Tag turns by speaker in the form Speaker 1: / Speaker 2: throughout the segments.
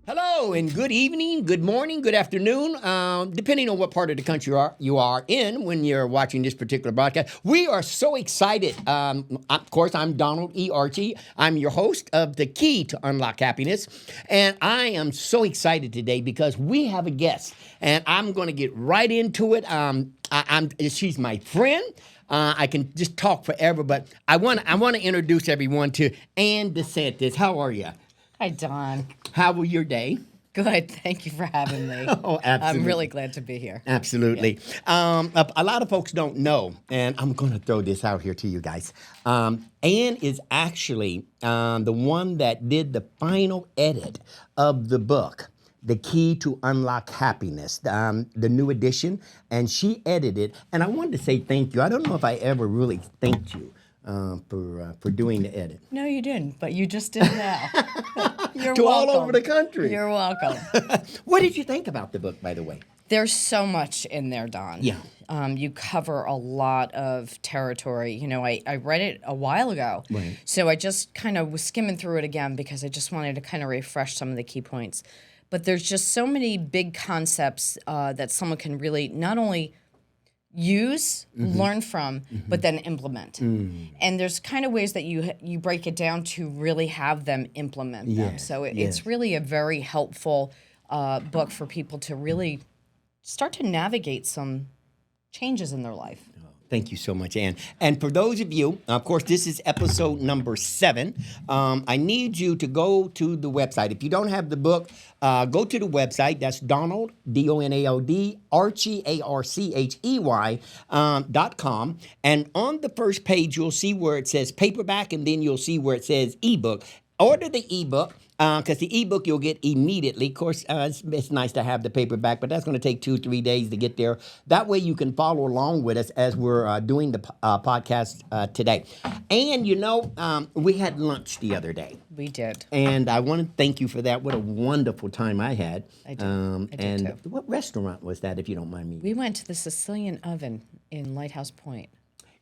Speaker 1: Hello and good evening, good morning, good afternoon, depending on what part of the country you are in when you're watching this particular broadcast. We are so excited. Of course, I'm Donald E. Archey. I'm your host of The Key to Unlock Happiness, and I am so excited today because we have a guest, and I'm going to get right into it. She's my friend. I can just talk forever, but I want to introduce everyone to Anne De Santis. How are you?
Speaker 2: Hi, Don.
Speaker 1: How was your day?
Speaker 2: Good. Thank you for having me.
Speaker 1: Oh, absolutely.
Speaker 2: I'm really glad to be here.
Speaker 1: Absolutely. Yeah. A lot of folks don't know, and I'm going to throw this out here to you guys. Anne is actually the one that did the final edit of the book, The Key to Unlock Happiness, the new edition, and she edited. And I wanted to say thank you. I don't know if I ever really thanked you for doing the edit.
Speaker 2: No, you didn't, but you just did now. You're
Speaker 1: to
Speaker 2: welcome.
Speaker 1: all over the country.
Speaker 2: You're welcome.
Speaker 1: What did you think about the book, by the way?
Speaker 2: There's so much in there, Don.
Speaker 1: Yeah.
Speaker 2: You cover a lot of territory. You know, I read it a while ago.
Speaker 1: Right.
Speaker 2: So I just kind of was skimming through it again because I just wanted to kind of refresh some of the key points. But there's just so many big concepts that someone can really not only use, learn from, but then implement. And there's kind of ways that you break it down to really have them implement them.
Speaker 1: Yes,
Speaker 2: So
Speaker 1: yes.
Speaker 2: it's really a very helpful book for people to really start to navigate some changes in their life.
Speaker 1: Thank you so much, Anne. And for those of you, of course, this is episode number 7. I need you to go to the website. If you don't have the book, go to the website. That's Donald, D-O-N-A-L-D, Archey, A-R-C-H-E-Y, .com. And on the first page, you'll see where it says paperback, and then you'll see where it says ebook. Order the ebook. Because the ebook you'll get immediately. Of course, it's nice to have the paperback, but that's going to take 2-3 days to get there. That way you can follow along with us as we're doing the podcast today. And, you know, we had lunch the other day.
Speaker 2: We did.
Speaker 1: And I want to thank you for that. What a wonderful time I had.
Speaker 2: I did. I did too.
Speaker 1: What restaurant was that, if you don't mind me?
Speaker 2: We went to the Sicilian Oven in Lighthouse Point.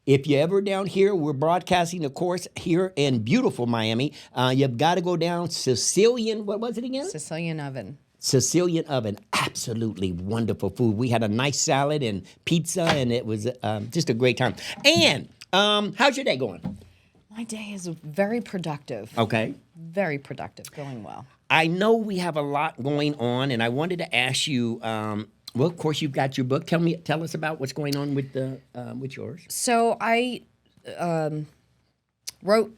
Speaker 1: If you're ever down here, we're broadcasting, of course, here in beautiful Miami. You've got to go down Sicilian, what was it again?
Speaker 2: Sicilian Oven.
Speaker 1: Sicilian Oven. Absolutely wonderful food. We had a nice salad and pizza, and it was just a great time. And how's your day going?
Speaker 2: My day is very productive.
Speaker 1: Okay.
Speaker 2: Very productive. Going well.
Speaker 1: I know we have a lot going on, and I wanted to ask you, well, of course, you've got your book. Tell us about what's going on with yours.
Speaker 2: So I wrote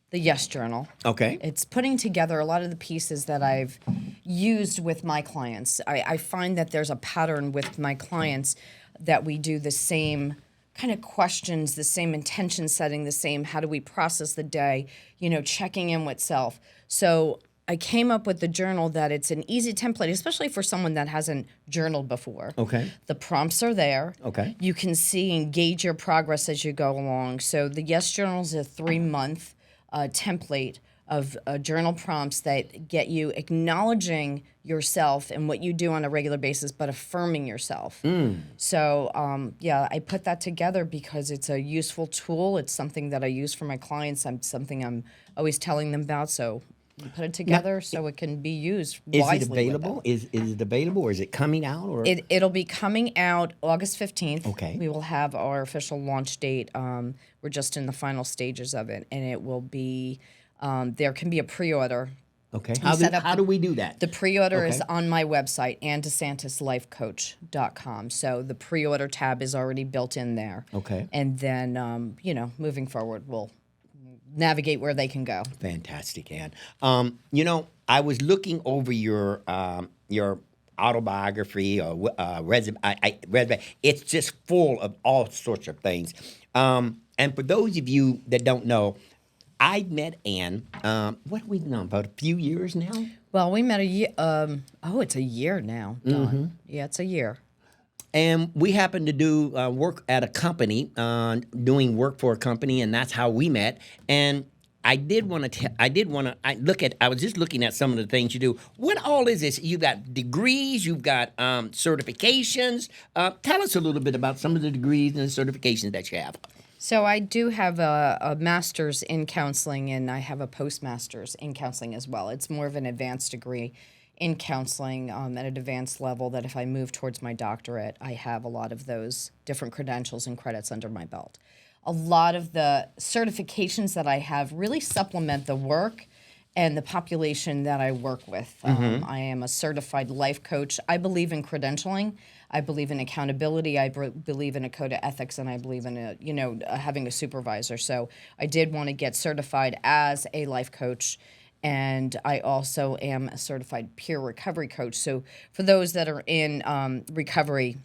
Speaker 2: the Yes Journal.
Speaker 1: Okay.
Speaker 2: It's putting together a lot of the pieces that I've used with my clients. I find that there's a pattern with my clients that we do the same kind of questions, the same intention setting, the same how do we process the day, you know, checking in with self. So I came up with the journal that it's an easy template, especially for someone that hasn't journaled before.
Speaker 1: Okay.
Speaker 2: The prompts are there.
Speaker 1: Okay.
Speaker 2: You can see and gauge your progress as you go along. So the Yes Journal is a 3-month template of journal prompts that get you acknowledging yourself and what you do on a regular basis, but affirming yourself. So, yeah, I put that together because it's a useful tool. It's something that I use for my clients. Something I'm always telling them about. So you put it together so it can be used wisely.
Speaker 1: Is it available? Is it available, or is it coming out? Or
Speaker 2: It'll be coming out August 15th.
Speaker 1: Okay.
Speaker 2: We will have our official launch date. We're just in the final stages of it, and it will be. There can be a pre-order.
Speaker 1: Okay. How do we do that?
Speaker 2: The pre-order is
Speaker 1: Okay.
Speaker 2: on my website, AnneDeSantisLifeCoach.com. So the pre-order tab is already built in there.
Speaker 1: Okay.
Speaker 2: And then, you know, moving forward, we'll navigate where they can go.
Speaker 1: Fantastic, Anne. You know, I was looking over your autobiography or resume. Resume. It's just full of all sorts of things. And for those of you that don't know, I met Anne. What have we done? About a few years now.
Speaker 2: Well, we met a year. It's a year now, Don. Yeah, it's a year.
Speaker 1: And we happened to do work at a company, doing work for a company, and that's how we met. And I did want to. I was just looking at some of the things you do. What all is this? You got degrees. You've got certifications. Tell us a little bit about some of the degrees and the certifications that you have.
Speaker 2: So I do have a master's in counseling, and I have a postmaster's in counseling as well. It's more of an advanced degree in counseling at an advanced level, that if I move towards my doctorate, I have a lot of those different credentials and credits under my belt. A lot of the certifications that I have really supplement the work and the population that I work with. I am a certified life coach. I believe in credentialing. I believe in accountability. I believe in a code of ethics, and I believe in having a supervisor. So I did want to get certified as a life coach, and I also am a certified peer recovery coach. So for those that are in recovery,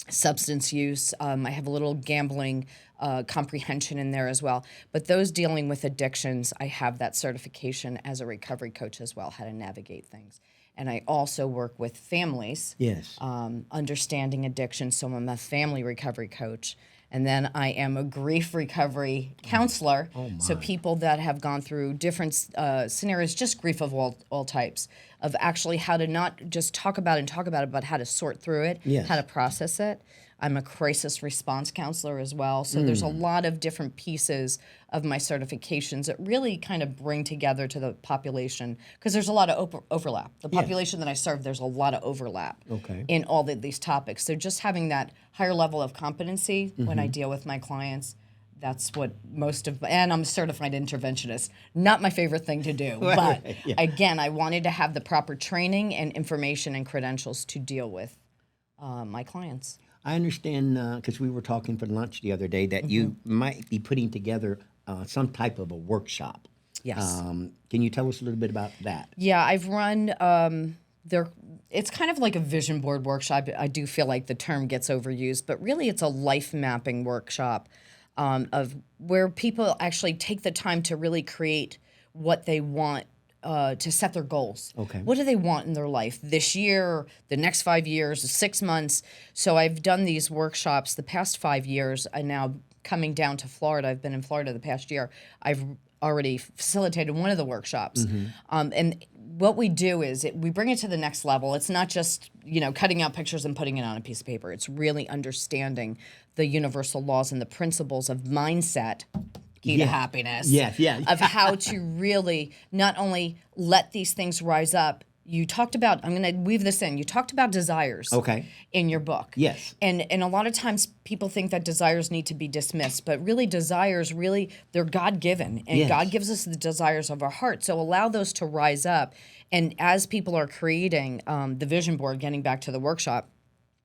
Speaker 2: substance use, I have a little gambling comprehension in there as well. But those dealing with addictions, I have that certification as a recovery coach as well, how to navigate things. And I also work with families,
Speaker 1: Yes.
Speaker 2: understanding addiction. So I'm a family recovery coach. And then I am a grief recovery counselor. So people that have gone through different scenarios, just grief of all types, of actually how to not just talk about it, but how to sort through it,
Speaker 1: Yes.
Speaker 2: how to process it. I'm a crisis response counselor as well. So there's a lot of different pieces of my certifications that really kind of bring together to the population, because there's a lot of overlap. The population that I serve, there's a lot of overlap in all of these topics. So just having that higher level of competency when I deal with my clients, that's what and I'm a certified interventionist. Not my favorite thing to do, but again, I wanted to have the proper training and information and credentials to deal with my clients.
Speaker 1: I understand, because we were talking for lunch the other day, that you might be putting together some type of a workshop.
Speaker 2: Yes.
Speaker 1: Can you tell us a little bit about that?
Speaker 2: Yeah, I've run it's kind of like a vision board workshop. I do feel like the term gets overused, but really it's a life mapping workshop of where people actually take the time to really create what they want, to set their goals.
Speaker 1: Okay.
Speaker 2: What do they want in their life this year, the next 5 years, 6 months? So I've done these workshops the past 5 years, and now coming down to Florida. I've been in Florida the past year. I've already facilitated one of the workshops. And what we do is we bring it to the next level. It's not just, cutting out pictures and putting it on a piece of paper. It's really understanding the universal laws and the principles of mindset, key to happiness.
Speaker 1: Yes.
Speaker 2: Of how to really not only let these things rise up. You talked about, I'm going to weave this in. You talked about desires in your book.
Speaker 1: Yes.
Speaker 2: And a lot of times people think that desires need to be dismissed, but really desires, they're God-given. And God gives us the desires of our heart. So allow those to rise up. And as people are creating the vision board, getting back to the workshop,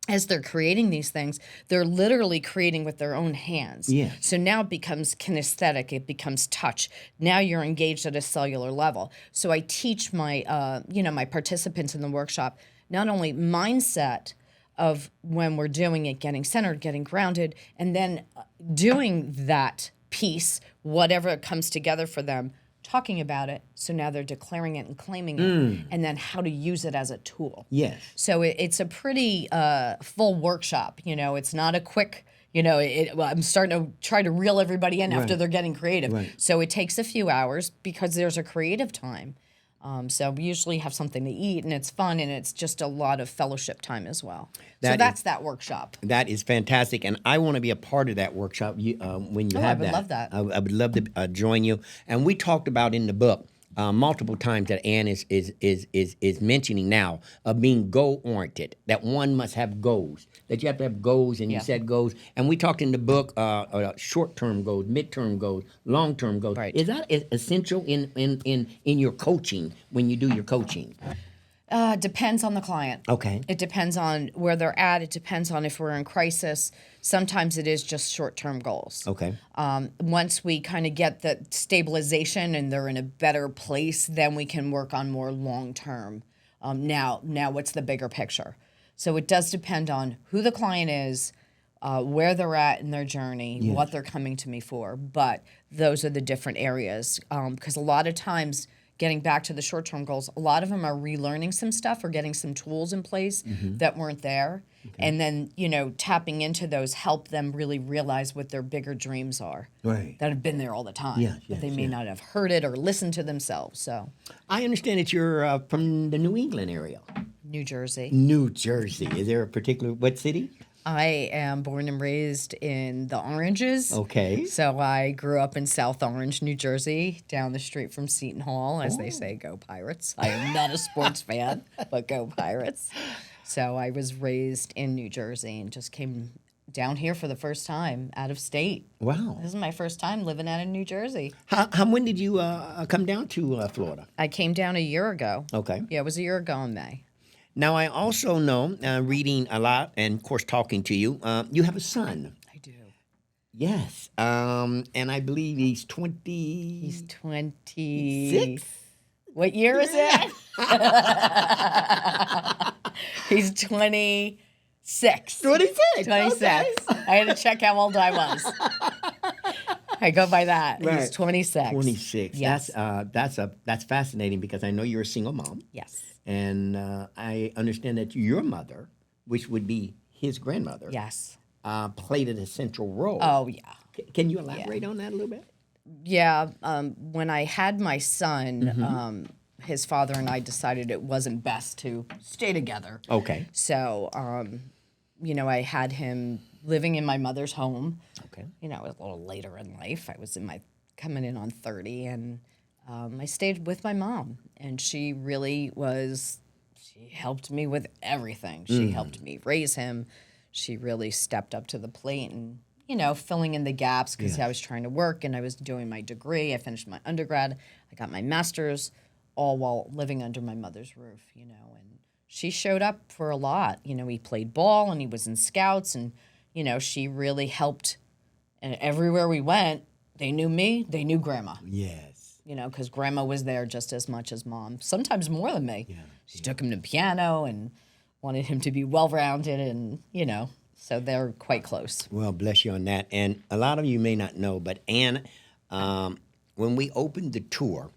Speaker 2: as they're creating these things, they're literally creating with their own hands.
Speaker 1: Yeah.
Speaker 2: So now it becomes kinesthetic, it becomes touch. Now you're engaged at a cellular level. So I teach my, my participants in the workshop not only mindset of when we're doing it, getting centered, getting grounded, and then doing that piece, whatever comes together for them, talking about it, so now they're declaring it and claiming it, and then how to use it as a tool.
Speaker 1: Yes.
Speaker 2: So it's a pretty full workshop. It's not a quick, I'm starting to try to reel everybody in after they're getting creative.
Speaker 1: Right.
Speaker 2: So it takes a few hours because there's a creative time. So we usually have something to eat, and it's fun, and it's just a lot of fellowship time as well. That's that workshop.
Speaker 1: That is fantastic, and I want to be a part of that workshop when you have that.
Speaker 2: I would love that.
Speaker 1: I would love to join you. And we talked about in the book multiple times that Anne is mentioning now of being goal-oriented, that one must have goals, that you have to have goals, and you set goals. And we talked in the book short-term goals, mid-term goals, long-term goals.
Speaker 2: Right.
Speaker 1: Is that essential in your coaching, when you do your coaching?
Speaker 2: Depends on the client.
Speaker 1: Okay.
Speaker 2: It depends on where they're at. It depends on if we're in crisis. Sometimes it is just short-term goals.
Speaker 1: Okay.
Speaker 2: Once we kind of get the stabilization and they're in a better place, then we can work on more long-term. Now what's the bigger picture? So it does depend on who the client is, where they're at in their journey, what they're coming to me for. But those are the different areas. Because a lot of times, getting back to the short-term goals, a lot of them are relearning some stuff or getting some tools in place that weren't there. Okay. And then, tapping into those help them really realize what their bigger dreams are that have been there all the time. But they may not have heard it or listened to themselves. So
Speaker 1: I understand that you're from the New England area.
Speaker 2: New Jersey.
Speaker 1: New Jersey. Is there a particular, what city?
Speaker 2: I am born and raised in the Oranges.
Speaker 1: Okay.
Speaker 2: So I grew up in South Orange, New Jersey, down the street from Seton Hall, as they say, go Pirates. I am not a sports fan, but go Pirates. So I was raised in New Jersey and just came down here for the first time out of state.
Speaker 1: Wow.
Speaker 2: This is my first time living out in New Jersey.
Speaker 1: When did you come down to Florida?
Speaker 2: I came down a year ago.
Speaker 1: Okay.
Speaker 2: Yeah, it was a year ago in May.
Speaker 1: Now, I also know, reading a lot and, of course, talking to you, you have a son.
Speaker 2: I do.
Speaker 1: Yes. And I believe he's 20...
Speaker 2: He's 20...
Speaker 1: 6?
Speaker 2: What year is it? He's 26.
Speaker 1: 26.
Speaker 2: 26.
Speaker 1: Okay.
Speaker 2: I had to check how old I was. I go by that.
Speaker 1: Right.
Speaker 2: He's 26.
Speaker 1: 26.
Speaker 2: Yes.
Speaker 1: That's fascinating because I know you're a single mom.
Speaker 2: Yes.
Speaker 1: And I understand that your mother, which would be his grandmother,
Speaker 2: Yes.
Speaker 1: played an essential role.
Speaker 2: Oh, yeah.
Speaker 1: Can you elaborate on that a little bit?
Speaker 2: Yeah. When I had my son,
Speaker 1: Mm-hmm.
Speaker 2: his father and I decided it wasn't best to stay together.
Speaker 1: Okay.
Speaker 2: So, I had him living in my mother's home.
Speaker 1: Okay.
Speaker 2: It was a little later in life. I was coming in on 30, and I stayed with my mom, and she really she helped me with everything. She helped me raise him. She really stepped up to the plate and, filling in the gaps because I was trying to work and I was doing my degree. I finished my undergrad. I got my master's, all while living under my mother's roof, and she showed up for a lot. He played ball and he was in scouts and, she really helped. And everywhere we went, they knew me, they knew Grandma.
Speaker 1: Yes.
Speaker 2: Because Grandma was there just as much as Mom, sometimes more than me.
Speaker 1: Yeah.
Speaker 2: She took him to piano and wanted him to be well-rounded and, so they're quite close.
Speaker 1: Well, bless you on that. And a lot of you may not know, but Anne, when we opened the tour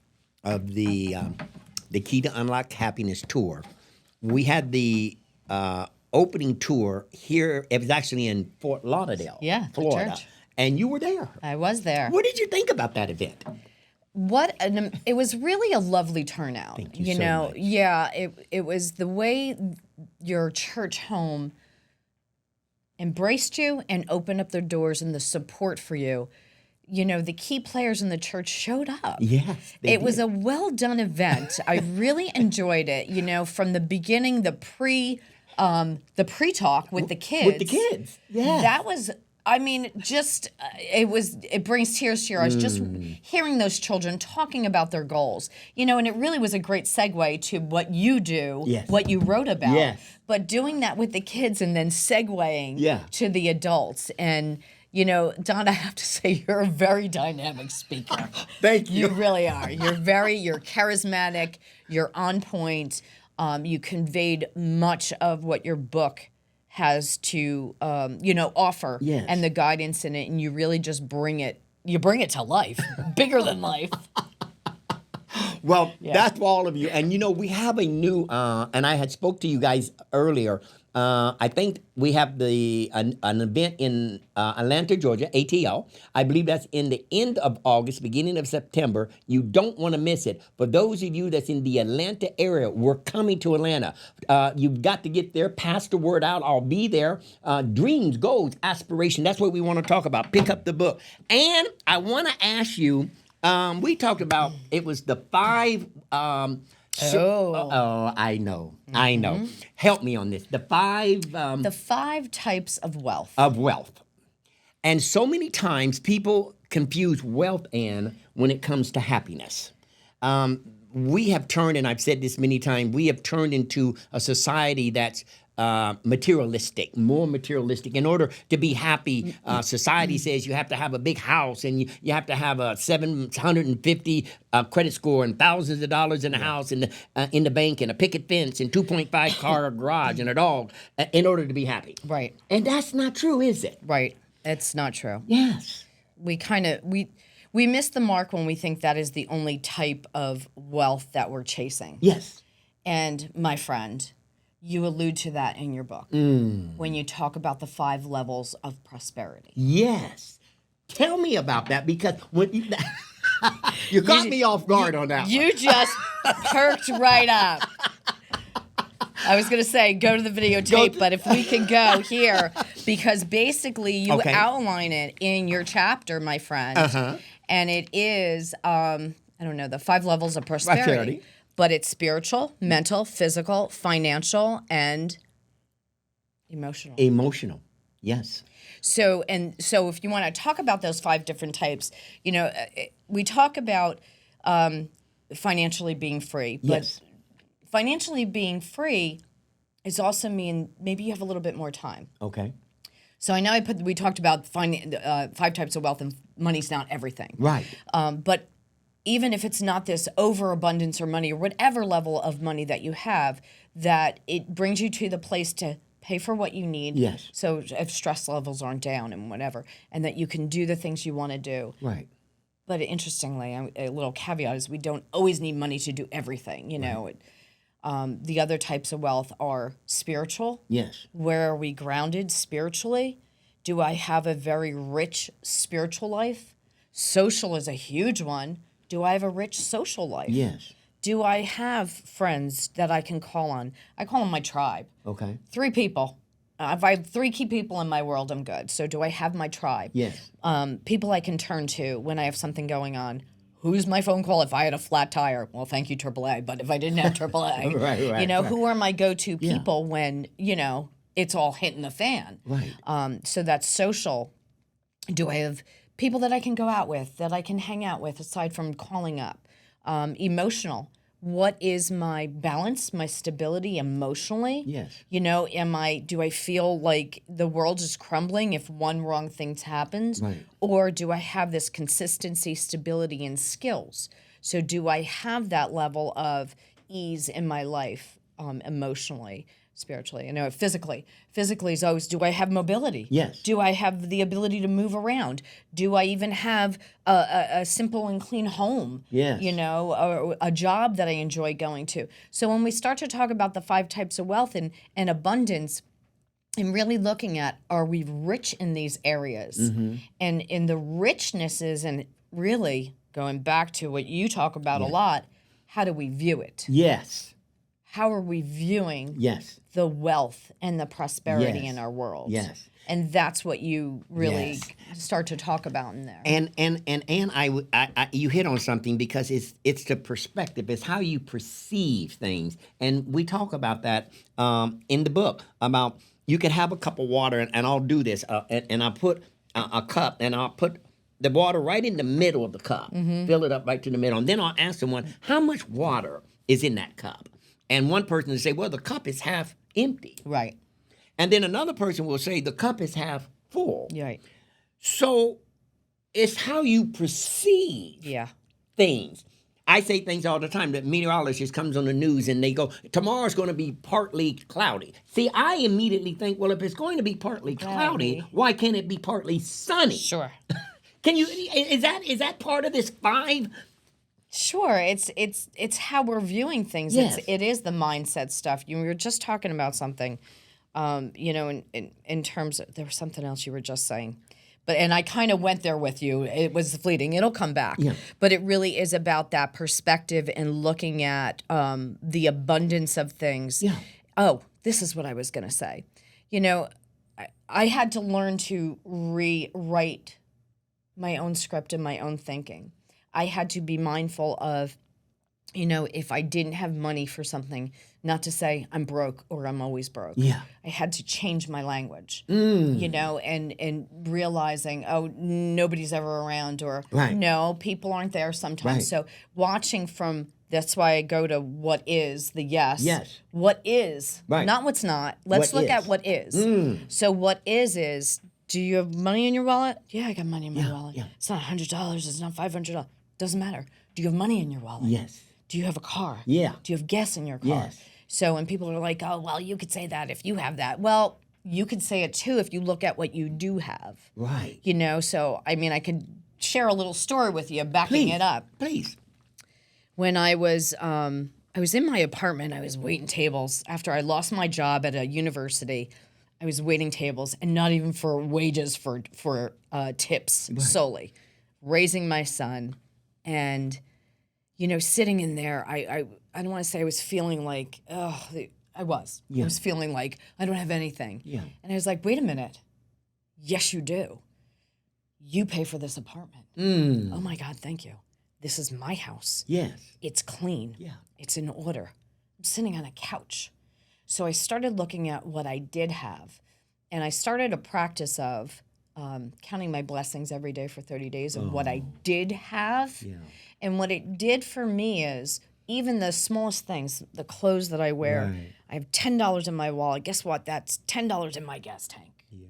Speaker 1: of the Key to Unlock Happiness tour, we had the opening tour here. It was actually in Fort Lauderdale,
Speaker 2: Yeah, the
Speaker 1: Florida.
Speaker 2: church.
Speaker 1: And you were there.
Speaker 2: I was there.
Speaker 1: What did you think about that event?
Speaker 2: It was really a lovely turnout.
Speaker 1: Thank you so much.
Speaker 2: Yeah, it was the way your church home embraced you and opened up their doors and the support for you. The key players in the church showed up.
Speaker 1: Yes,
Speaker 2: It was a well done event. I really enjoyed it. From the beginning, the pre-talk with the kids.
Speaker 1: With the kids, yeah.
Speaker 2: That was, it brings tears to your eyes just hearing those children talking about their goals. And it really was a great segue to what you do,
Speaker 1: Yes.
Speaker 2: what you wrote about.
Speaker 1: Yes.
Speaker 2: But doing that with the kids and then segueing to the adults. And, Don, I have to say, you're a very dynamic speaker.
Speaker 1: Thank you.
Speaker 2: You really are. You're charismatic. You're on point. You conveyed much of what your book has to, offer,
Speaker 1: Yes.
Speaker 2: and the guidance in it, and you really just bring it to life, bigger than life.
Speaker 1: Well, that's for all of you. And, we have a new, and I had spoke to you guys earlier. I think we have an event in Atlanta, Georgia, ATL. I believe that's in the end of August, beginning of September. You don't want to miss it. For those of you that's in the Atlanta area, we're coming to Atlanta. You've got to get there. Pass the word out. I'll be there. Dreams, goals, aspiration. That's what we want to talk about. Pick up the book. And I want to ask you, we talked about, it was the 5... I know. I know. Help me on this. The 5...
Speaker 2: The 5 types of wealth.
Speaker 1: of wealth. And so many times people confuse wealth, Anne, when it comes to happiness. We have turned, and I've said this many times, we have turned into a society that's materialistic, more materialistic. In order to be happy, society says you have to have a big house and you have to have a 750 credit score and thousands of dollars in a house and in the bank and a picket fence and 2.5 car garage and a dog in order to be happy.
Speaker 2: Right.
Speaker 1: And that's not true, is it?
Speaker 2: Right. It's not true.
Speaker 1: Yes.
Speaker 2: We miss the mark when we think that is the only type of wealth that we're chasing.
Speaker 1: Yes.
Speaker 2: And my friend, you allude to that in your book when you talk about the 5 levels of prosperity.
Speaker 1: Yes. Tell me about that because when you got me off guard on that one.
Speaker 2: You just perked right up. I was going to say, go to the videotape, but if we could go here, because basically you
Speaker 1: Okay.
Speaker 2: outline it in your chapter, my friend, and it is, I don't know, the 5 levels of prosperity. But it's spiritual, mental, physical, financial, and emotional.
Speaker 1: Emotional. Yes.
Speaker 2: So if you want to talk about those 5 different types, we talk about financially being free, but
Speaker 1: Yes.
Speaker 2: financially being free is also mean maybe you have a little bit more time.
Speaker 1: Okay.
Speaker 2: So I know we talked about 5 types of wealth, and money's not everything.
Speaker 1: Right.
Speaker 2: But even if it's not this overabundance or money or whatever level of money that you have, that it brings you to the place to pay for what you need.
Speaker 1: Yes.
Speaker 2: So if stress levels aren't down and whatever, and that you can do the things you want to do.
Speaker 1: Right.
Speaker 2: But interestingly, a little caveat is we don't always need money to do everything. The other types of wealth are spiritual.
Speaker 1: Yes.
Speaker 2: Where are we grounded spiritually? Do I have a very rich spiritual life? Social is a huge one. Do I have a rich social life?
Speaker 1: Yes.
Speaker 2: Do I have friends that I can call on? I call them my tribe.
Speaker 1: Okay.
Speaker 2: 3 people. If I have 3 key people in my world, I'm good. So do I have my tribe?
Speaker 1: Yes.
Speaker 2: People I can turn to when I have something going on. Who's my phone call if I had a flat tire? Well, thank you, AAA. But if I didn't have AAA,
Speaker 1: Right.
Speaker 2: who are my go-to people when, it's all hitting the fan?
Speaker 1: Right.
Speaker 2: So that's social. Do I have people that I can go out with, that I can hang out with aside from calling up? Emotional. What is my balance, my stability emotionally?
Speaker 1: Yes.
Speaker 2: Do I feel like the world is crumbling if one wrong thing happens?
Speaker 1: Right.
Speaker 2: Or do I have this consistency, stability, and skills? So do I have that level of ease in my life emotionally, spiritually? Physically. Physically is always, do I have mobility?
Speaker 1: Yes.
Speaker 2: Do I have the ability to move around? Do I even have a simple and clean home?
Speaker 1: Yes.
Speaker 2: Or a job that I enjoy going to? So when we start to talk about the 5 types of wealth and abundance, and really looking at, are we rich in these areas? And in the richnesses, and really going back to what you talk about a lot, how do we view it?
Speaker 1: Yes.
Speaker 2: How are we viewing
Speaker 1: Yes.
Speaker 2: the wealth and the prosperity
Speaker 1: Yes.
Speaker 2: in our world?
Speaker 1: Yes.
Speaker 2: And that's what you really
Speaker 1: Yes.
Speaker 2: start to talk about in there.
Speaker 1: And you hit on something, because it's the perspective, it's how you perceive things, and we talk about that in the book about you could have a cup of water, and I'll do this, and I'll put a cup, and I'll put the water right in the middle of the cup, fill it up right to the middle, and then I'll ask someone, how much water is in that cup? And one person will say, well, the cup is half empty.
Speaker 2: Right.
Speaker 1: And then another person will say, the cup is half full.
Speaker 2: Right.
Speaker 1: So it's how you perceive things. I say things all the time that meteorologist comes on the news and they go, tomorrow's going to be partly cloudy. See, I immediately think, well, if it's going to be partly cloudy, why can't it be partly sunny?
Speaker 2: Sure.
Speaker 1: Can you, is that part of this 5?
Speaker 2: Sure, it's how we're viewing things.
Speaker 1: Yes.
Speaker 2: It is the mindset stuff. You were just talking about something, in terms of, there was something else you were just saying, and I kind of went there with you. It was fleeting. It'll come back.
Speaker 1: Yeah.
Speaker 2: But it really is about that perspective and looking at the abundance of things.
Speaker 1: Yeah.
Speaker 2: Oh, this is what I was going to say. I had to learn to rewrite my own script and my own thinking. I had to be mindful of, if I didn't have money for something, not to say I'm broke or I'm always broke.
Speaker 1: Yeah.
Speaker 2: I had to change my language, and realizing, oh, nobody's ever around, or no, people aren't there sometimes.
Speaker 1: Right.
Speaker 2: So watching from, that's why I go to what is, the yes.
Speaker 1: Yes.
Speaker 2: What is,
Speaker 1: Right.
Speaker 2: not what's not. Let's
Speaker 1: What
Speaker 2: look
Speaker 1: is.
Speaker 2: at what is. So what is, do you have money in your wallet? Yeah, I got money in my wallet.
Speaker 1: Yeah.
Speaker 2: It's not $100, it's not $500. Doesn't matter. Do you have money in your wallet?
Speaker 1: Yes.
Speaker 2: Do you have a car?
Speaker 1: Yeah.
Speaker 2: Do you have gas in your car?
Speaker 1: Yes.
Speaker 2: So when people are like, oh, well, you could say that if you have that. Well, you could say it too if you look at what you do have.
Speaker 1: Right.
Speaker 2: So, I could share a little story with you backing it up.
Speaker 1: Please.
Speaker 2: When I was in my apartment, I was waiting tables. After I lost my job at a university, I was waiting tables, and not even for wages, for tips solely. Raising my son. And, sitting in there, I don't want to say I was feeling like, I was.
Speaker 1: Yeah.
Speaker 2: I was feeling like I don't have anything.
Speaker 1: Yeah.
Speaker 2: And I was like, wait a minute. Yes, you do. You pay for this apartment. Oh my God, thank you. This is my house.
Speaker 1: Yes.
Speaker 2: It's clean.
Speaker 1: Yeah.
Speaker 2: It's in order. I'm sitting on a couch. So I started looking at what I did have. And I started a practice of counting my blessings every day for 30 days of what I did have.
Speaker 1: Yeah.
Speaker 2: And what it did for me is even the smallest things, the clothes that I wear,
Speaker 1: Right.
Speaker 2: I have $10 in my wallet. Guess what? That's $10 in my gas tank.
Speaker 1: Yeah.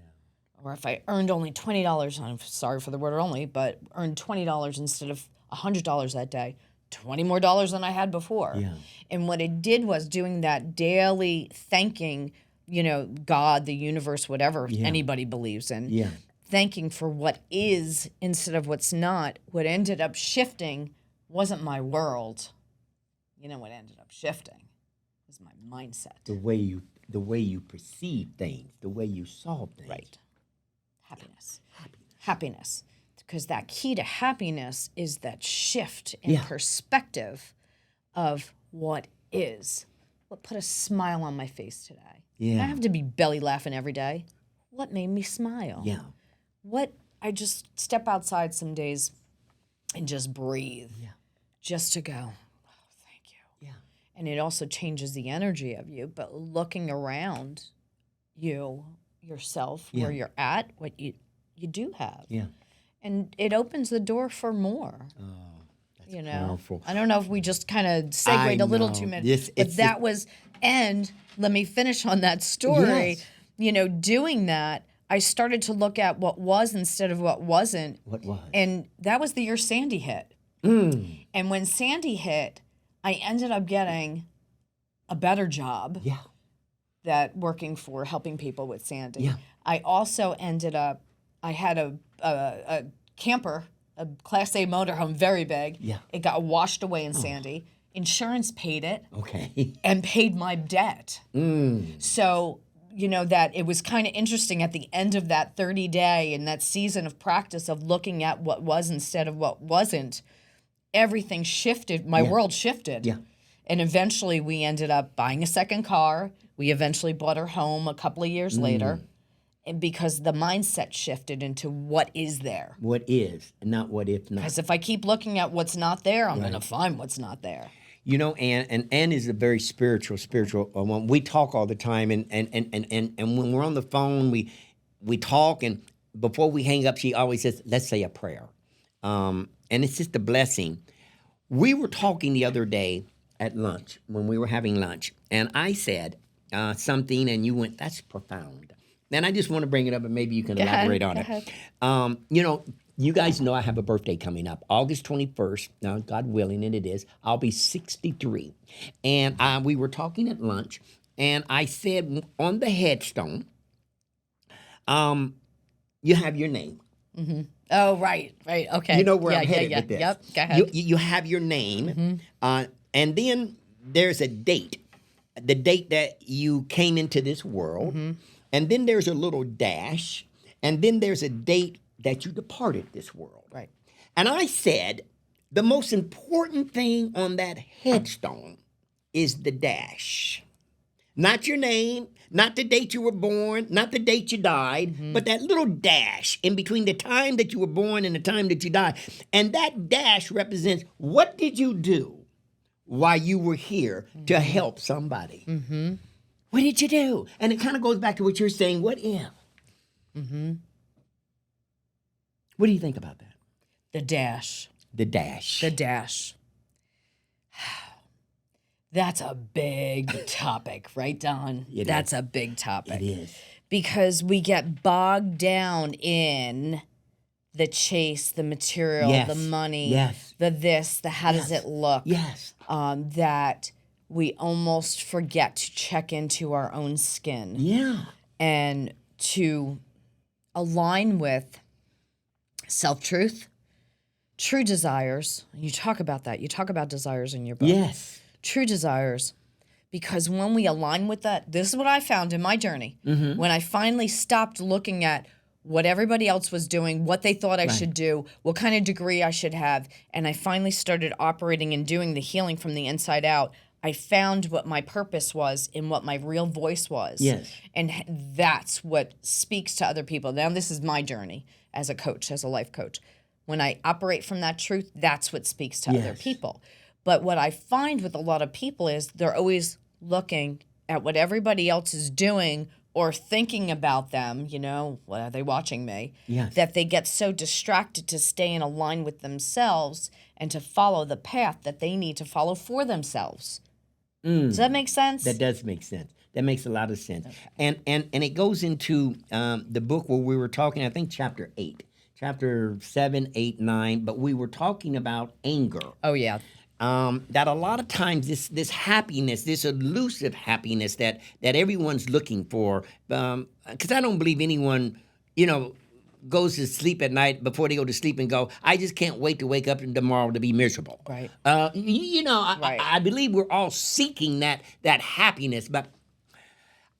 Speaker 2: Or if I earned only $20, I'm sorry for the word only, but earned $20 instead of $100 that day, $20 more than I had before.
Speaker 1: Yeah.
Speaker 2: And what it did was doing that daily thanking, God, the universe, whatever anybody believes in,
Speaker 1: Yeah.
Speaker 2: thanking for what is instead of what's not. What ended up shifting wasn't my world. You know what ended up shifting was my mindset.
Speaker 1: The way you perceive things, the way you saw things.
Speaker 2: Right. Happiness. Because that key to happiness is that shift in perspective of what is. What put a smile on my face today?
Speaker 1: Yeah.
Speaker 2: I don't have to be belly laughing every day. What made me smile?
Speaker 1: Yeah.
Speaker 2: What I just step outside some days and just breathe.
Speaker 1: Yeah.
Speaker 2: Just to go, oh, thank you.
Speaker 1: Yeah.
Speaker 2: And it also changes the energy of you. But looking around yourself, where you're at, what you do have.
Speaker 1: Yeah.
Speaker 2: And it opens the door for more.
Speaker 1: Oh, that's powerful.
Speaker 2: I don't know if we just kind of segued
Speaker 1: I
Speaker 2: a little
Speaker 1: know.
Speaker 2: too much,
Speaker 1: This-
Speaker 2: but and let me finish on that story.
Speaker 1: Yes.
Speaker 2: Doing that, I started to look at what was instead of what wasn't.
Speaker 1: What was?
Speaker 2: And that was the year Sandy hit. And when Sandy hit, I ended up getting a better job.
Speaker 1: Yeah.
Speaker 2: That working for helping people with Sandy.
Speaker 1: Yeah.
Speaker 2: I also ended up, I had a camper, a Class A motorhome, very big.
Speaker 1: Yeah.
Speaker 2: It got washed away in Sandy. Insurance paid it
Speaker 1: Okay.
Speaker 2: and paid my debt. So, that it was kind of interesting at the end of that 30-day and that season of practice of looking at what was instead of what wasn't, everything shifted. My world shifted.
Speaker 1: Yeah.
Speaker 2: And eventually we ended up buying a second car. We eventually bought our home a couple of years later. And because the mindset shifted into what is there.
Speaker 1: What is, not what if not.
Speaker 2: Because if I keep looking at what's not there, I'm going to find what's not there.
Speaker 1: Anne is a very spiritual woman. We talk all the time, and when we're on the phone, we talk, and before we hang up, she always says, let's say a prayer. And it's just a blessing. We were talking the other day at lunch, when we were having lunch, and I said something, and you went, that's profound. And I just want to bring it up, and maybe you can elaborate on it. You guys know I have a birthday coming up, August 21st. Now, God willing, and it is, I'll be 63. And we were talking at lunch, and I said on the headstone, you have your name.
Speaker 2: Mm-hmm. Oh, right, okay.
Speaker 1: You know where I'm headed with this.
Speaker 2: Yep, go ahead.
Speaker 1: You have your name, and then there's a date, the date that you came into this world, and then there's a little dash, and then there's a date that you departed this world.
Speaker 2: Right.
Speaker 1: And I said, the most important thing on that headstone is the dash. Not your name, not the date you were born, not the date you died, but that little dash in between the time that you were born and the time that you died. And that dash represents, what did you do while you were here to help somebody? What did you do? And it kind of goes back to what you're saying, what if? What do you think about that?
Speaker 2: The dash.
Speaker 1: The dash.
Speaker 2: The dash. That's a big topic, right, Don? That's a big topic.
Speaker 1: It is.
Speaker 2: Because we get bogged down in the chase, the material, the money, the this, the how does it look. That we almost forget to check into our own skin. And to align with self-truth, true desires. You talk about that. You talk about desires in your book. True desires. Because when we align with that, this is what I found in my journey. When I finally stopped looking at what everybody else was doing, what they thought I should do, what kind of degree I should have, and I finally started operating and doing the healing from the inside out, I found what my purpose was and what my real voice was.
Speaker 1: Yes.
Speaker 2: And that's what speaks to other people. Now, this is my journey as a coach, as a life coach. When I operate from that truth, that's what speaks to other people. But what I find with a lot of people is they're always looking at what everybody else is doing or thinking about them, what are they watching me?
Speaker 1: Yes.
Speaker 2: That they get so distracted to stay in a line with themselves and to follow the path that they need to follow for themselves. Does that make sense?
Speaker 1: That does make sense. That makes a lot of sense. Okay. And it goes into the book where we were talking, I think chapter 8, chapter 7, 8, 9, but we were talking about anger.
Speaker 2: Oh, yeah.
Speaker 1: That a lot of times this happiness, this elusive happiness that everyone's looking for, because I don't believe anyone, goes to sleep at night before they go to sleep and go, I just can't wait to wake up tomorrow to be miserable.
Speaker 2: Right.
Speaker 1: Right. I believe we're all seeking that happiness, but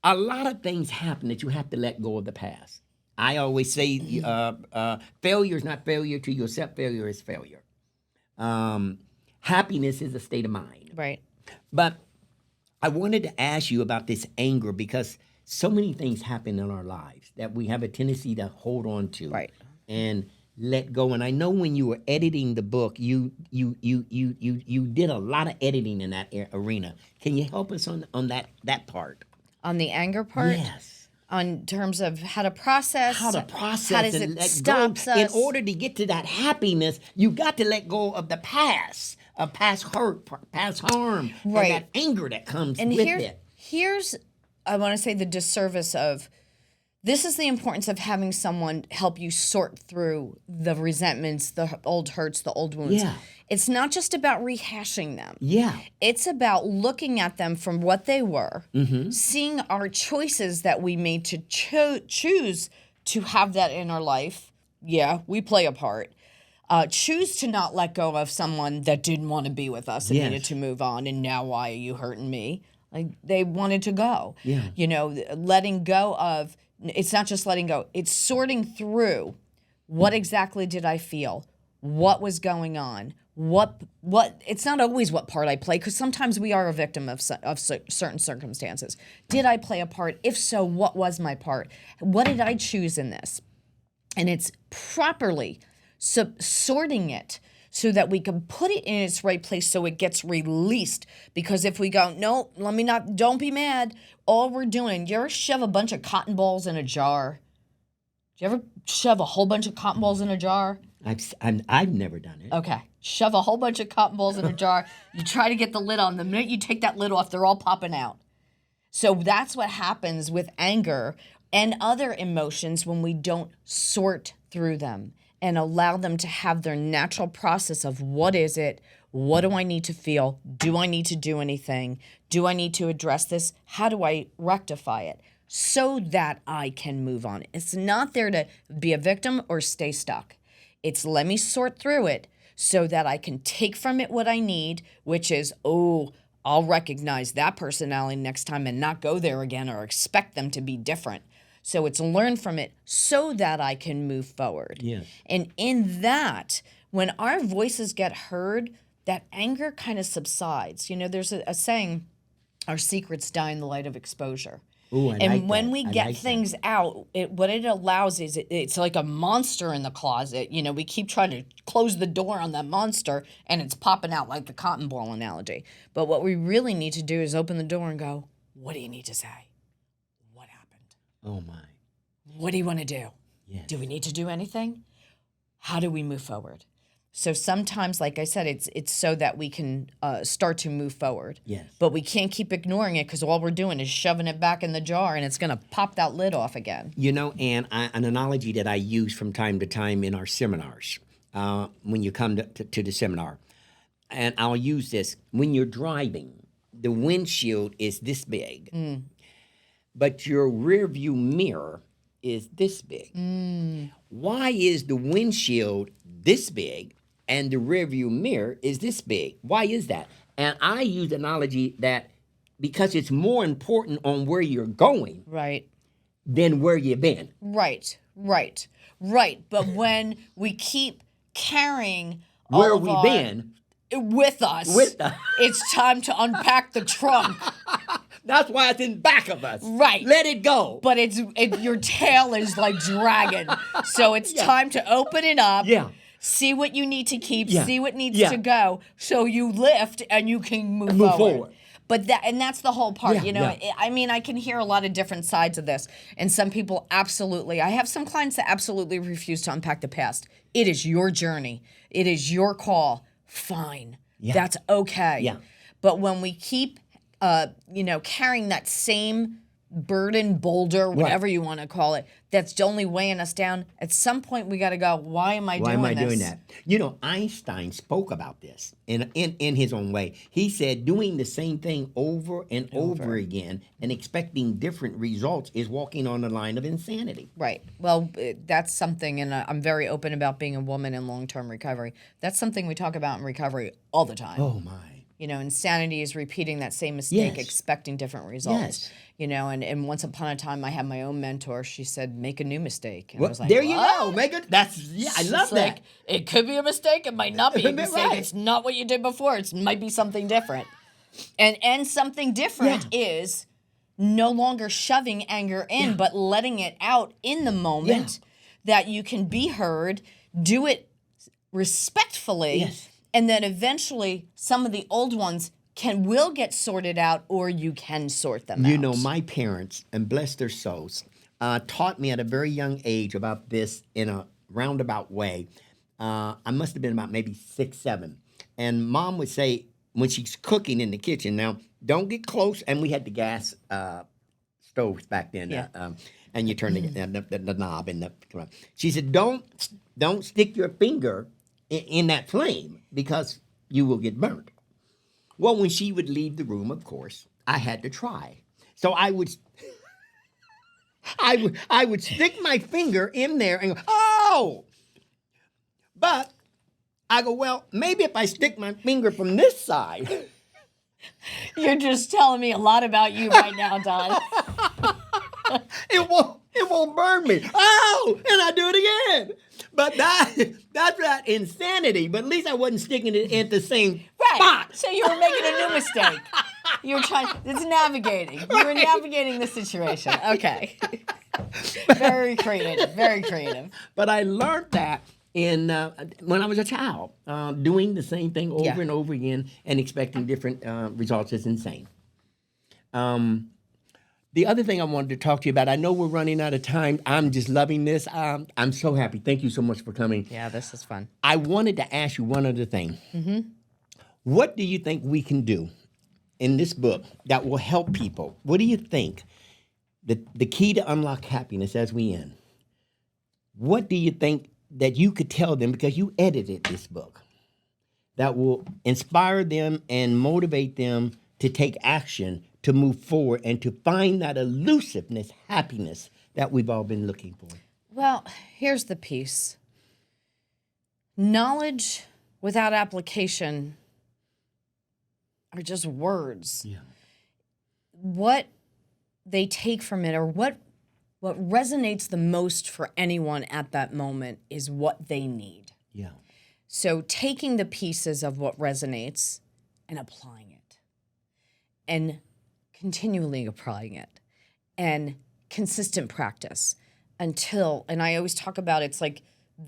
Speaker 1: a lot of things happen that you have to let go of the past. I always say failure is not failure to yourself. Failure is failure. Happiness is a state of mind.
Speaker 2: Right.
Speaker 1: But I wanted to ask you about this anger because so many things happen in our lives that we have a tendency to hold on to.
Speaker 2: Right.
Speaker 1: And let go. And I know when you were editing the book, you did a lot of editing in that arena. Can you help us on that part?
Speaker 2: On the anger part?
Speaker 1: Yes.
Speaker 2: On terms of how to process? How
Speaker 1: does
Speaker 2: it stop us?
Speaker 1: In order to get to that happiness, you got to let go of the past, of past hurt, past harm,
Speaker 2: right.
Speaker 1: and that anger that comes with it.
Speaker 2: Here's, I want to say, the disservice of, this is the importance of having someone help you sort through the resentments, the old hurts, the old wounds.
Speaker 1: Yeah.
Speaker 2: It's not just about rehashing them.
Speaker 1: Yeah.
Speaker 2: It's about looking at them from what they were, seeing our choices that we made to choose to have that in our life. Yeah, we play a part. Choose to not let go of someone that didn't want to be with us and needed to move on, and now why are you hurting me? Like, they wanted to go. Yeah. Letting go of, it's not just letting go, it's sorting through what exactly did I feel? What was going on? What it's not always what part I play, because sometimes we are a victim of certain circumstances. Did I play a part? If so, what was my part? What did I choose in this? And it's properly sorting it so that we can put it in its right place so it gets released. Because if we go, no, don't be mad, all we're doing, you ever shove a bunch of cotton balls in a jar? Do you ever shove a whole bunch of cotton balls in a jar?
Speaker 1: I've never done it.
Speaker 2: Okay. Shove a whole bunch of cotton balls in a jar. You try to get the lid on. The minute you take that lid off, they're all popping out. So that's what happens with anger and other emotions when we don't sort through them and allow them to have their natural process of what is it? What do I need to feel? Do I need to do anything? Do I need to address this? How do I rectify it? So that I can move on. It's not there to be a victim or stay stuck. It's let me sort through it so that I can take from it what I need, which is, I'll recognize that personality next time and not go there again or expect them to be different. So it's learn from it so that I can move forward.
Speaker 1: Yes.
Speaker 2: And in that, when our voices get heard, that anger kind of subsides. There's a saying, our secrets die in the light of exposure.
Speaker 1: Ooh,
Speaker 2: and when we get things out, what it allows is it's like a monster in the closet. We keep trying to close the door on that monster, and it's popping out like the cotton ball analogy. But what we really need to do is open the door and go, what do you need to say? What happened?
Speaker 1: Oh, my.
Speaker 2: What do you want to do?
Speaker 1: Yes.
Speaker 2: Do we need to do anything? How do we move forward? So sometimes, like I said, it's so that we can start to move forward.
Speaker 1: Yes.
Speaker 2: But we can't keep ignoring it because all we're doing is shoving it back in the jar and it's going to pop that lid off again.
Speaker 1: Anne, an analogy that I use from time to time in our seminars, when you come to the seminar, and I'll use this. When you're driving, the windshield is this big, but your rear view mirror is this big. Why is the windshield this big and the rearview mirror is this big? Why is that? And I use the analogy that because it's more important on where you're going than where you've been.
Speaker 2: Right. But when we keep carrying
Speaker 1: where we've been,
Speaker 2: with us.
Speaker 1: With us.
Speaker 2: It's time to unpack the trunk.
Speaker 1: That's why it's in back of us.
Speaker 2: Right.
Speaker 1: Let it go.
Speaker 2: But your tail is like dragging. So it's time to open it up.
Speaker 1: Yeah.
Speaker 2: See what you need to keep.
Speaker 1: Yeah.
Speaker 2: See what needs
Speaker 1: Yeah.
Speaker 2: to go. So you lift and you can move forward. But that's the whole part,
Speaker 1: Yeah.
Speaker 2: I mean, I can hear a lot of different sides of this. And some people absolutely, I have some clients that absolutely refuse to unpack the past. It is your journey. It is your call. Fine.
Speaker 1: Yeah.
Speaker 2: That's okay.
Speaker 1: Yeah.
Speaker 2: But when we keep, carrying that same burden, boulder, whatever you want to call it, that's only weighing us down, at some point we got to go, why am I doing
Speaker 1: that? Einstein spoke about this in his own way. He said doing the same thing over and over again and expecting different results is walking on the line of insanity.
Speaker 2: Right. Well, that's something, and I'm very open about being a woman in long-term recovery. That's something we talk about in recovery all the time.
Speaker 1: Oh, my.
Speaker 2: Insanity is repeating that same mistake,
Speaker 1: Yes.
Speaker 2: expecting different results.
Speaker 1: Yes.
Speaker 2: And once upon a time, I had my own mentor. She said, make a new mistake. And
Speaker 1: Well,
Speaker 2: I was like,
Speaker 1: there you
Speaker 2: "What?"
Speaker 1: go. I love
Speaker 2: It's
Speaker 1: that.
Speaker 2: like, it could be a mistake. It might not be a
Speaker 1: Right.
Speaker 2: mistake. It's not what you did before. It might be something different. And something different is no longer shoving anger in, but letting it out in the moment that you can be heard, do it respectfully,
Speaker 1: Yes.
Speaker 2: and then eventually some of the old ones will get sorted out, or you can sort them out.
Speaker 1: My parents, and bless their souls, taught me at a very young age about this in a roundabout way. I must have been about maybe 6, 7. And Mom would say, when she's cooking in the kitchen, now, don't get close. And we had the gas stoves back then. And you turn the knob. She said, don't stick your finger in that flame because you will get burnt. Well, when she would leave the room, of course, I had to try. So I would stick my finger in there and go, oh! But I go, well, maybe if I stick my finger from this side.
Speaker 2: You're just telling me a lot about you right now, Don.
Speaker 1: It won't burn me. Oh, and I do it again. But that's that insanity. But at least I wasn't sticking it at the same spot.
Speaker 2: So you were making a new mistake. You were trying. It's navigating. You were navigating the situation. Okay. Very creative. Very creative.
Speaker 1: But I learned that when I was a child, doing the same thing over and over again and expecting different results is insane. The other thing I wanted to talk to you about, I know we're running out of time. I'm just loving this. I'm so happy. Thank you so much for coming.
Speaker 2: Yeah, this is fun.
Speaker 1: I wanted to ask you one other thing. Mm-hmm. What do you think we can do in this book that will help people? What do you think? The key to unlock happiness as we end. What do you think that you could tell them, because you edited this book, that will inspire them and motivate them to take action, to move forward, and to find that elusiveness, happiness that we've all been looking for?
Speaker 2: Well, here's the piece. Knowledge without application are just words.
Speaker 1: Yeah.
Speaker 2: What they take from it, or what resonates the most for anyone at that moment, is what they need.
Speaker 1: Yeah.
Speaker 2: So taking the pieces of what resonates and applying it, and continually applying it, and consistent practice until, and I always talk about, it's like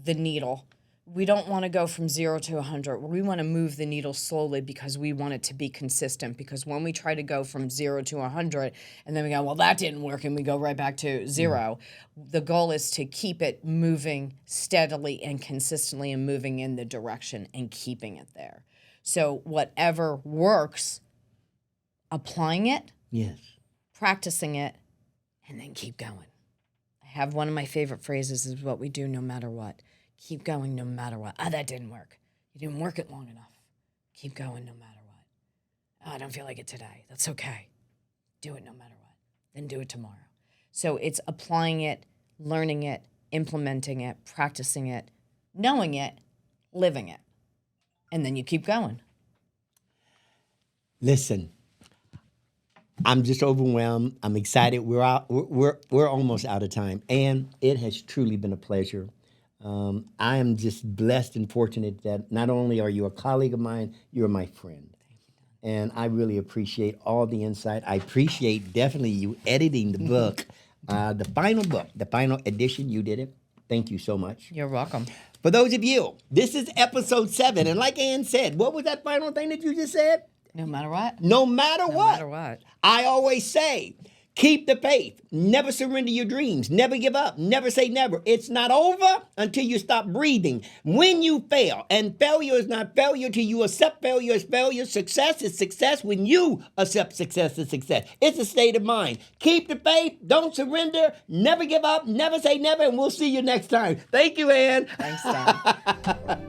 Speaker 2: the needle. We don't want to go from 0 to 100. We want to move the needle slowly because we want it to be consistent. Because when we try to go from 0 to 100 and then we go, well, that didn't work, and we go right back to 0, the goal is to keep it moving steadily and consistently and moving in the direction and keeping it there. So whatever works, applying it,
Speaker 1: Yes.
Speaker 2: practicing it, and then keep going. I have one of my favorite phrases is what we do no matter what. Keep going no matter what. That didn't work. You didn't work it long enough. Keep going no matter what. I don't feel like it today. That's okay. Do it no matter what. Then do it tomorrow. So it's applying it, learning it, implementing it, practicing it, knowing it, living it. And then you keep going.
Speaker 1: Listen, I'm just overwhelmed. I'm excited. We're almost out of time. And it has truly been a pleasure. I am just blessed and fortunate that not only are you a colleague of mine, you're my friend. And I really appreciate all the insight. I appreciate definitely you editing the book, the final edition. You did it. Thank you so much.
Speaker 2: You're welcome.
Speaker 1: For those of you, this is episode 7. And like Ann said, what was that final thing that you just said?
Speaker 2: No matter what.
Speaker 1: No matter what.
Speaker 2: No matter what.
Speaker 1: I always say, keep the faith. Never surrender your dreams. Never give up. Never say never. It's not over until you stop breathing. When you fail, and failure is not failure till you accept failure as failure. Success is success when you accept success as success. It's a state of mind. Keep the faith. Don't surrender. Never give up. Never say never. And we'll see you next time. Thank you, Ann.
Speaker 2: Thanks, Don.